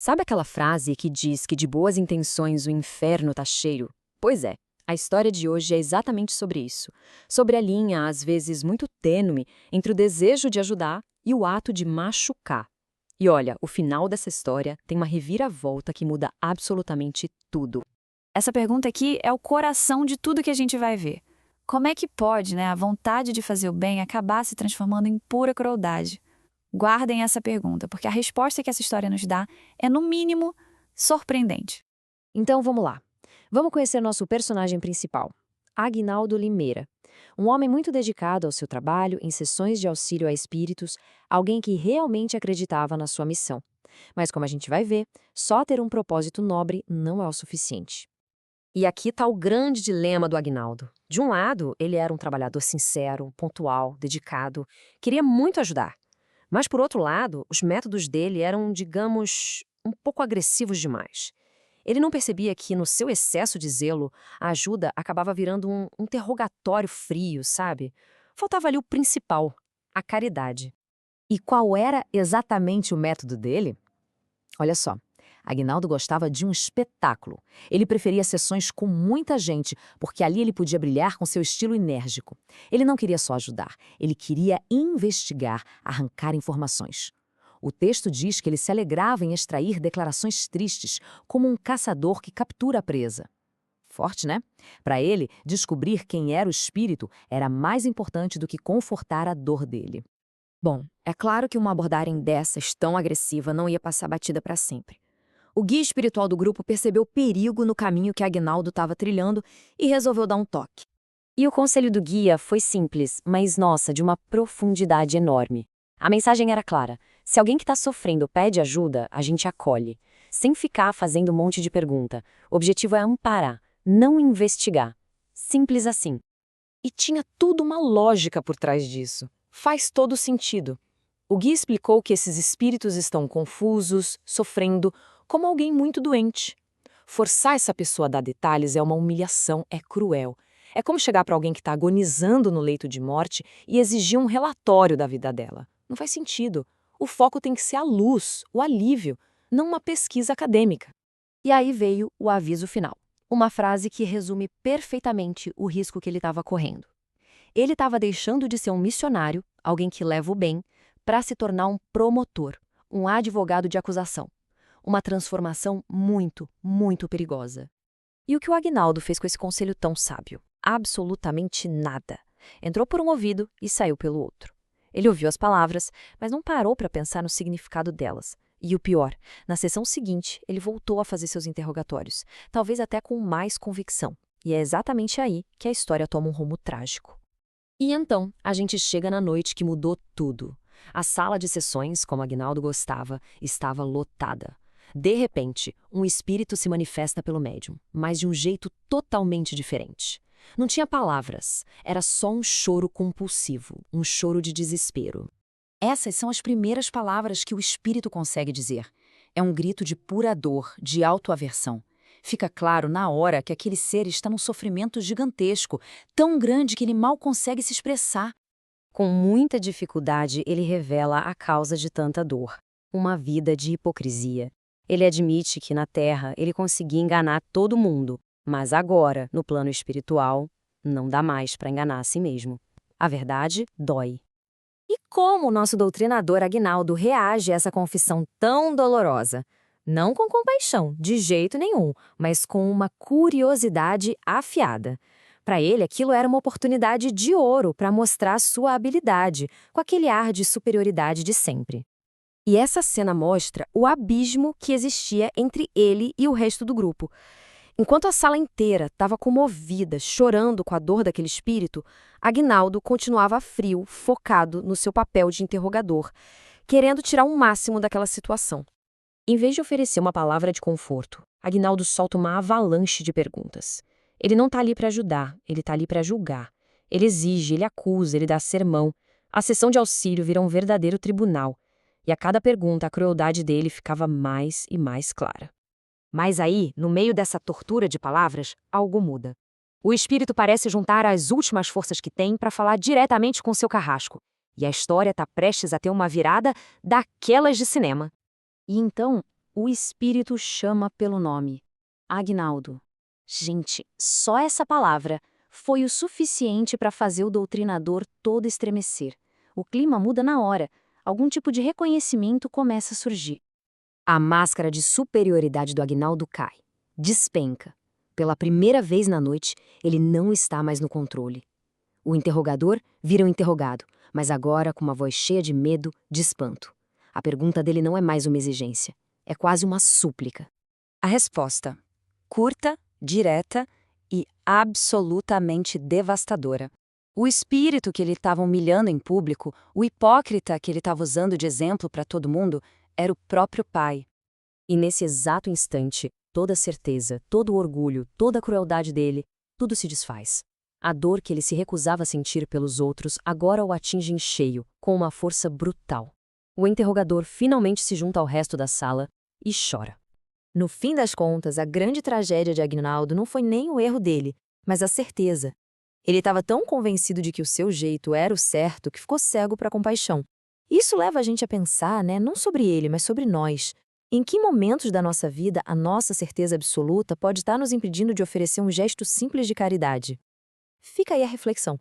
Sabe aquela frase que diz que de boas intenções o inferno tá cheio? Pois é, a história de hoje é exatamente sobre isso. Sobre a linha, às vezes muito tênue, entre o desejo de ajudar e o ato de machucar. E olha, o final dessa história tem uma reviravolta que muda absolutamente tudo. Essa pergunta aqui é o coração de tudo que a gente vai ver. Como é que pode, a vontade de fazer o bem acabar se transformando em pura crueldade? Guardem essa pergunta, porque a resposta que essa história nos dá é, no mínimo, surpreendente. Então vamos lá. Vamos conhecer nosso personagem principal, Aguinaldo Limeira. Um homem muito dedicado ao seu trabalho em sessões de auxílio a espíritos, alguém que realmente acreditava na sua missão. Mas como a gente vai ver, só ter um propósito nobre não é o suficiente. E aqui está o grande dilema do Aguinaldo. De um lado, ele era um trabalhador sincero, pontual, dedicado, queria muito ajudar. Mas, por outro lado, os métodos dele eram, digamos, um pouco agressivos demais. Ele não percebia que, no seu excesso de zelo, a ajuda acabava virando um interrogatório frio, sabe? Faltava ali o principal, a caridade. E qual era exatamente o método dele? Olha só, Aguinaldo gostava de um espetáculo. Ele preferia sessões com muita gente, porque ali ele podia brilhar com seu estilo enérgico. Ele não queria só ajudar, ele queria investigar, arrancar informações. O texto diz que ele se alegrava em extrair declarações tristes, como um caçador que captura a presa. Forte, né? Para ele, descobrir quem era o espírito era mais importante do que confortar a dor dele. Bom, é claro que uma abordagem dessas tão agressiva não ia passar batida para sempre. O guia espiritual do grupo percebeu o perigo no caminho que Aguinaldo estava trilhando e resolveu dar um toque. E o conselho do guia foi simples, mas, nossa, de uma profundidade enorme. A mensagem era clara: se alguém que está sofrendo pede ajuda, a gente acolhe, sem ficar fazendo um monte de pergunta. O objetivo é amparar, não investigar. Simples assim. E tinha tudo uma lógica por trás disso. Faz todo sentido. O guia explicou que esses espíritos estão confusos, sofrendo, como alguém muito doente. Forçar essa pessoa a dar detalhes é uma humilhação, é cruel. É como chegar para alguém que está agonizando no leito de morte e exigir um relatório da vida dela. Não faz sentido. O foco tem que ser a luz, o alívio, não uma pesquisa acadêmica. E aí veio o aviso final. Uma frase que resume perfeitamente o risco que ele estava correndo. Ele estava deixando de ser um missionário, alguém que leva o bem, para se tornar um promotor, um advogado de acusação. Uma transformação muito, muito perigosa. E o que o Aguinaldo fez com esse conselho tão sábio? Absolutamente nada. Entrou por um ouvido e saiu pelo outro. Ele ouviu as palavras, mas não parou para pensar no significado delas. E o pior, na sessão seguinte, ele voltou a fazer seus interrogatórios, talvez até com mais convicção. E é exatamente aí que a história toma um rumo trágico. E então, a gente chega na noite que mudou tudo. A sala de sessões, como Aguinaldo gostava, estava lotada. De repente, um espírito se manifesta pelo médium, mas de um jeito totalmente diferente. Não tinha palavras, era só um choro compulsivo, um choro de desespero. Essas são as primeiras palavras que o espírito consegue dizer. É um grito de pura dor, de autoaversão. Fica claro na hora que aquele ser está num sofrimento gigantesco, tão grande que ele mal consegue se expressar. Com muita dificuldade, ele revela a causa de tanta dor. Uma vida de hipocrisia. Ele admite que na Terra ele conseguia enganar todo mundo, mas agora, no plano espiritual, não dá mais para enganar a si mesmo. A verdade dói. E como o nosso doutrinador Aguinaldo reage a essa confissão tão dolorosa? Não com compaixão, de jeito nenhum, mas com uma curiosidade afiada. Para ele, aquilo era uma oportunidade de ouro para mostrar sua habilidade, com aquele ar de superioridade de sempre. E essa cena mostra o abismo que existia entre ele e o resto do grupo. Enquanto a sala inteira estava comovida, chorando com a dor daquele espírito, Aguinaldo continuava frio, focado no seu papel de interrogador, querendo tirar o máximo daquela situação. Em vez de oferecer uma palavra de conforto, Aguinaldo solta uma avalanche de perguntas. Ele não está ali para ajudar, ele está ali para julgar. Ele exige, ele acusa, ele dá sermão. A sessão de auxílio vira um verdadeiro tribunal. E a cada pergunta, a crueldade dele ficava mais e mais clara. Mas aí, no meio dessa tortura de palavras, algo muda. O espírito parece juntar as últimas forças que tem para falar diretamente com seu carrasco. E a história está prestes a ter uma virada daquelas de cinema. E então, O espírito chama pelo nome. Aguinaldo. Gente, só essa palavra foi o suficiente para fazer o doutrinador todo estremecer. O clima muda na hora. Algum tipo de reconhecimento começa a surgir. A máscara de superioridade do Aguinaldo cai. Despenca. Pela primeira vez na noite, ele não está mais no controle. O interrogador vira um interrogado, mas agora com uma voz cheia de medo, de espanto. A pergunta dele não é mais uma exigência. É quase uma súplica. A resposta: curta, direta e absolutamente devastadora. O espírito que ele estava humilhando em público, o hipócrita que ele estava usando de exemplo para todo mundo, era o próprio pai. E nesse exato instante, toda a certeza, todo o orgulho, toda a crueldade dele, tudo se desfaz. A dor que ele se recusava a sentir pelos outros agora o atinge em cheio, com uma força brutal. O interrogador finalmente se junta ao resto da sala e chora. No fim das contas, a grande tragédia de Aguinaldo não foi nem o erro dele, mas a certeza. Ele estava tão convencido de que o seu jeito era o certo que ficou cego para a compaixão. Isso leva a gente a pensar, não sobre ele, mas sobre nós. Em que momentos da nossa vida a nossa certeza absoluta pode estar nos impedindo de oferecer um gesto simples de caridade? Fica aí a reflexão.